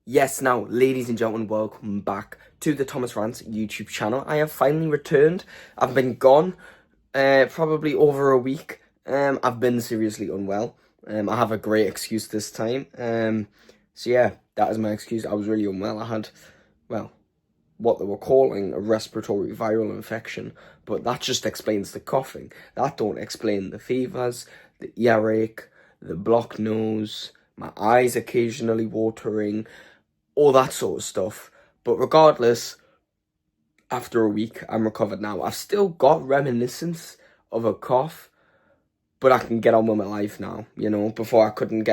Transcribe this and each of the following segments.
Yes, now, ladies and gentlemen, welcome back to the Thomas Rants YouTube channel. I have finally returned. I've been gone probably over a week. I've been seriously unwell. I have a great excuse this time. So yeah, that is my excuse. I was really unwell. I had, well, what they were calling a respiratory viral infection, but that just explains the coughing. That don't explain the fevers, the earache, the blocked nose, my eyes occasionally watering, all that sort of stuff. But regardless, after a week, I'm recovered now. I've still got reminiscence of a cough, but I can get on with my life now. You know, before I couldn't,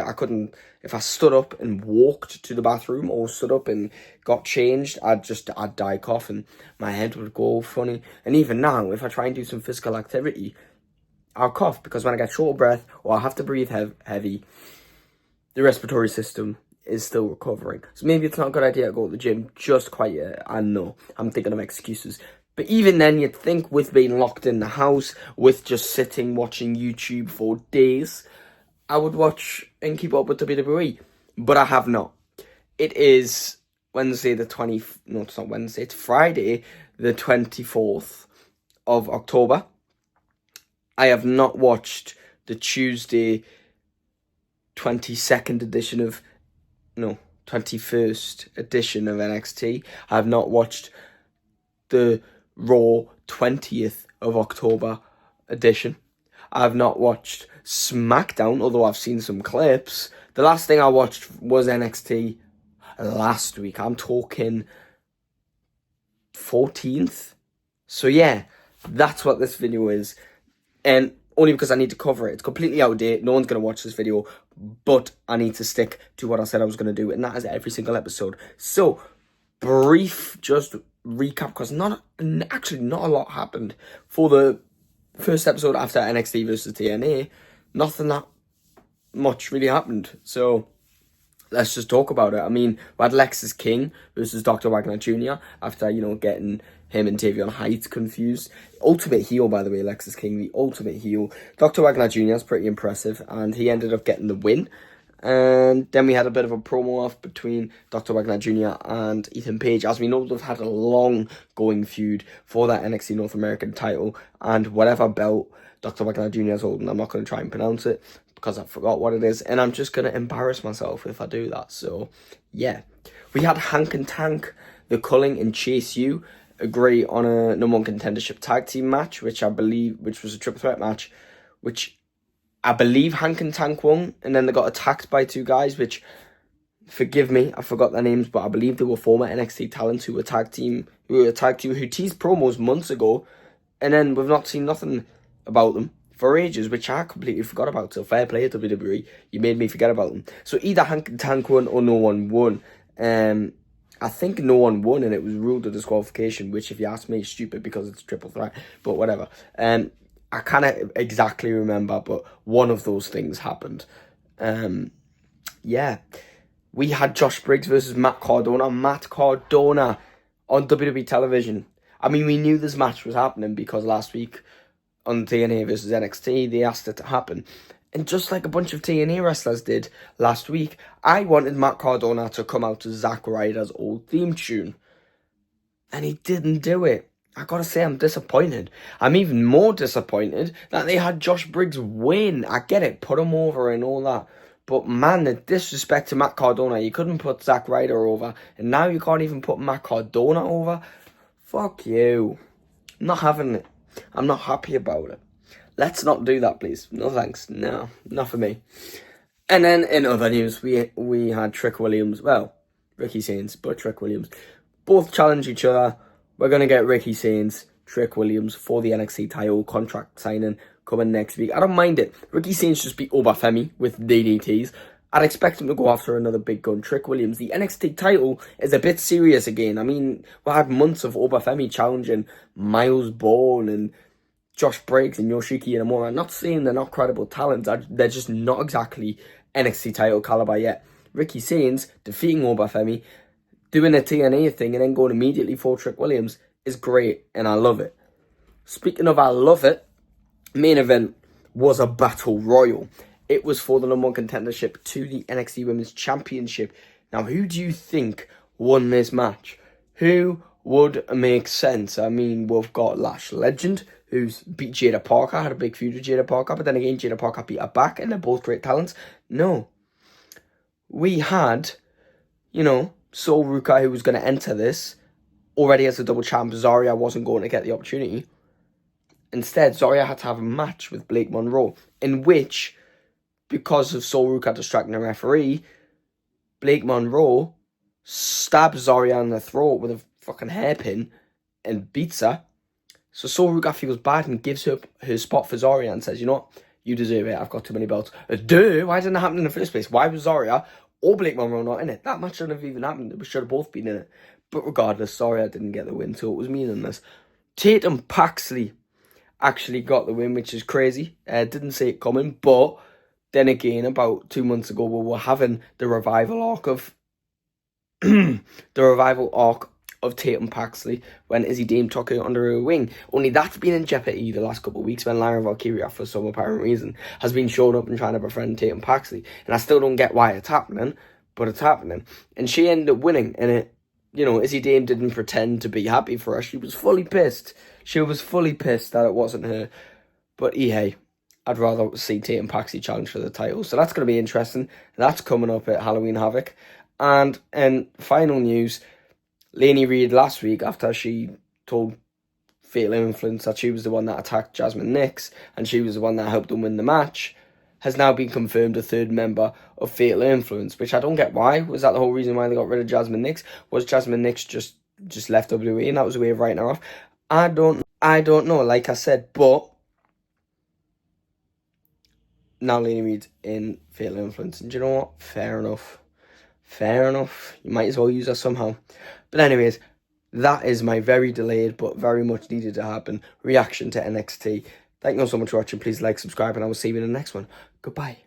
if I stood up and walked to the bathroom or stood up and got changed, I'd die coughing. My head would go all funny. And even now, if I try and do some physical activity, I'll cough because when I get short of breath or I have to breathe heavy, the respiratory system is still recovering. So maybe it's not a good idea to go to the gym just quite yet. I know, I'm thinking of excuses. But even then, you'd think with being locked in the house, with just sitting watching YouTube for days, I would watch and keep up with WWE. But I have not. It is Wednesday the 20th, no, it's not Wednesday, it's Friday the 24th of October. I have not watched the Tuesday 22nd edition of, no, 21st edition of NXT. I have not watched the Raw 20th of October edition. I have not watched SmackDown, although I've seen some clips. The last thing I watched was NXT last week. I'm talking 14th. So yeah, that's what this video is. And only because I need to cover it. It's completely out of date. No one's going to watch this video. But I need to stick to what I said I was going to do. And that is every single episode. So, brief just recap. Because not a lot happened. For the first episode after NXT versus TNA, nothing that much really happened. So, let's just talk about it. I mean, we had Lexus King versus Dr. Wagner Jr. after, getting him and Tavion Heights confused. Ultimate heel, by the way, Lexus King, the ultimate heel. Dr. Wagner Jr. is pretty impressive, and he ended up getting the win. And then we had a bit of a promo off between Dr. Wagner Jr. and Ethan Page. As we know, they've had a long going feud for that NXT North American title, and whatever belt Dr. Wagner Jr. is holding, I'm not going to try and pronounce it, because I forgot what it is, and I'm just going to embarrass myself if I do that. So, yeah. We had Hank and Tank, The Culling, and Chase U agree on a number one contendership tag team match, which was a triple threat match, which I believe Hank and Tank won, and then they got attacked by two guys, which, forgive me, I forgot their names, but I believe they were former NXT talents who teased promos months ago, and then we've not seen nothing about them for ages, which I completely forgot about. So fair play to WWE, you made me forget about them. So either Hank and Tank won or no one won. I think no one won, and it was ruled a disqualification, which, if you ask me, is stupid because it's a triple threat, but whatever. I can't exactly remember, but one of those things happened. Yeah. We had Josh Briggs versus Matt Cardona. Matt Cardona on WWE television. I mean, we knew this match was happening because last week on TNA versus NXT, they asked it to happen. And just like a bunch of TNA wrestlers did last week, I wanted Matt Cardona to come out to Zack Ryder's old theme tune. And he didn't do it. I gotta say, I'm disappointed. I'm even more disappointed that they had Josh Briggs win. I get it, put him over and all that. But man, the disrespect to Matt Cardona. You couldn't put Zack Ryder over, and now you can't even put Matt Cardona over? Fuck you. I'm not having it. I'm not happy about it. Let's not do that, please. No thanks. No, not for me. And then in other news, we had Trick Williams. Well, Ricky Sainz, but Trick Williams. Both challenge each other. We're going to get Ricky Sainz, Trick Williams for the NXT title contract signing coming next week. I don't mind it. Ricky Sainz just beat Obafemi with DDTs. I'd expect him to go after another big gun, Trick Williams. The NXT title is a bit serious again. I mean, we had months of Obafemi challenging Miles Bourne and Josh Briggs and Yoshiki Inamura. I'm not saying they're not credible talents. They're just not exactly NXT title caliber yet. Ricky Sainz defeating Obafemi, doing a TNA thing, and then going immediately for Trick Williams is great, and I love it. Speaking of I love it, main event was a battle royal. It was for the number one contendership to the NXT Women's Championship. Now, who do you think won this match? Who would make sense? I mean, we've got Lash Legend, who's beat Jada Parker, had a big feud with Jada Parker, but then again, Jada Parker beat her back, and they're both great talents. No. We had, Sol Ruka, who was going to enter this, already as a double champ. Zarya wasn't going to get the opportunity. Instead, Zarya had to have a match with Blake Monroe, in which, because of Sol Ruka distracting the referee, Blake Monroe stabs Zarya in the throat with a fucking hairpin and beats her. So Sol Ruka feels bad and gives her her spot for Zarya and says, you know what, you deserve it, I've got too many belts. Duh, why didn't it happen in the first place? Why was Zarya or Blake Monroe not in it? That match shouldn't have even happened. We should have both been in it. But regardless, Zarya didn't get the win, so it was meaningless. TATUM PAXLEY actually got the win, which is crazy. Didn't see it coming, but then again, about 2 months ago, we were having the revival arc of TATUM PAXLEY when Izzy Dame took her under her wing. Only that's been in jeopardy the last couple of weeks when Lyra Valkyria, for some apparent reason, has been showing up and trying to befriend TATUM PAXLEY. And I still don't get why it's happening, but it's happening. And she ended up winning, and it, Izzy Dame didn't pretend to be happy for her. She was fully pissed. She was fully pissed that it wasn't her. But hey, I'd rather see TATUM PAXLEY challenge for the title. So that's going to be interesting. That's coming up at Halloween Havoc. And final news, Lainey Reid last week, after she told Fatal Influence that she was the one that attacked Jasmine Nicholls and she was the one that helped them win the match, has now been confirmed a third member of Fatal Influence, which I don't get why. Was that the whole reason why they got rid of Jasmine Nicholls? Was Jasmine Nicholls just left WWE and that was a way of writing her off? I don't know, like I said, but now Lainey Reid's in Fatal Influence. And do you know what? Fair enough. Fair enough. You might as well use her somehow. But anyways, that is my very delayed but very much needed to happen reaction to NXT. Thank you all so much for watching. Please like, subscribe, and I will see you in the next one. Goodbye.